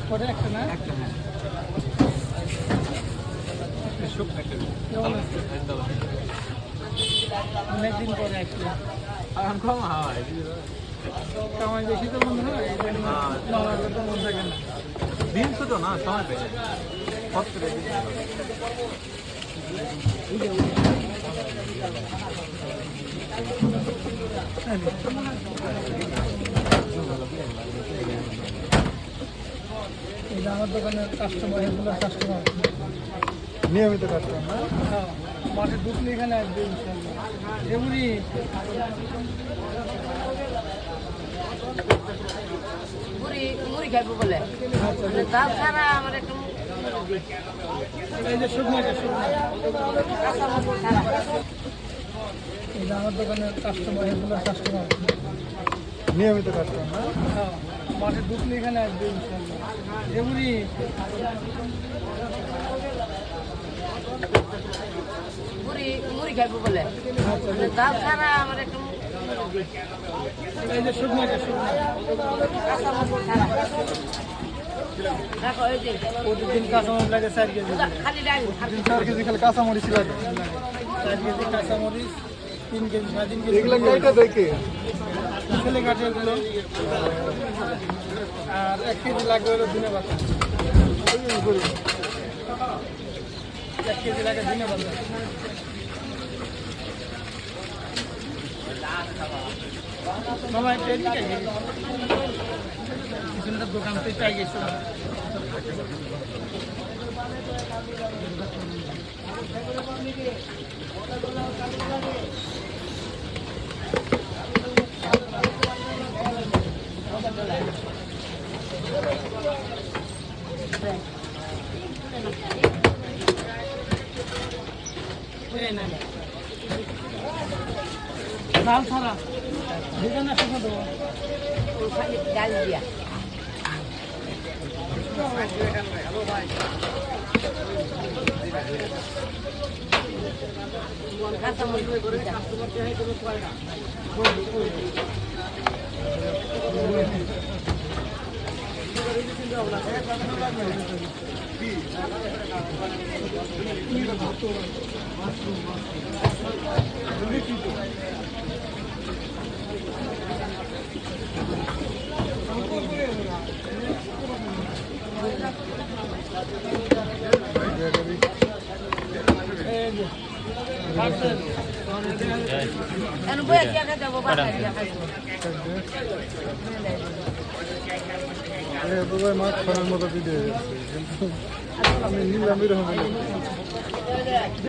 পরে একটা না একটা হ্যাঁ অনেকদিন পরে একটা এখন কম হয় কামাই বেশি তো মনে হয় মামার তো মন থাকে না দিন ছোট না সময় পেয়ে ফট করে দিন এটা আমার দোকানের কাস্টমার রেগুলার কাস্টমার নিয়মিত কাস্টমার না হ্যাঁ মাঠে ঢুকলে এখানে আসবে ইনশাল্লাহ যেমনি মুড়ি খাইবো বলে ডাল ছাড়া আমার একটু এই যে শুকনোটা শুকনো এটা আমার দোকানের কাস্টমার রেগুলার কাস্টমার নিয়মিত কাস্টমার না হ্যাঁ মাঠে ঢুকলে এখানে আসবে ইনশাল্লাহ যেমনি মুড়ি খাইবো বলে ডাল ছাড়া আমার একটু এই যে শুকনোটা শুকনো দেখো এই যে প্রতিদিন কাঁচামরিচ লাগে 4 কেজি খালি ডাল 4 কেজি খালি কাঁচামরিচ লাগে 4 কেজি কাঁচামরিচ 3 কেজি 3.5 কেজি এগুলো গাইটা দেখে ছেলে কাটে এগুলো আর 1 কেজি লাগবে হলো দিনে বাতা 1 কেজি লাগে দিনে বাতা বাবা এটা কি কিছু দোকান থেকে চাই গেছিল ডাল ছাড়া দুটো না শুকনো দেবো খালি ডাল দিয়া এখন বই কি আগে যাবো বাসায় গিয়ে খাইবো দুবাই মাছ খাওয়ার মতো ভিডিও কিন্তু আমি নিলাম এরকম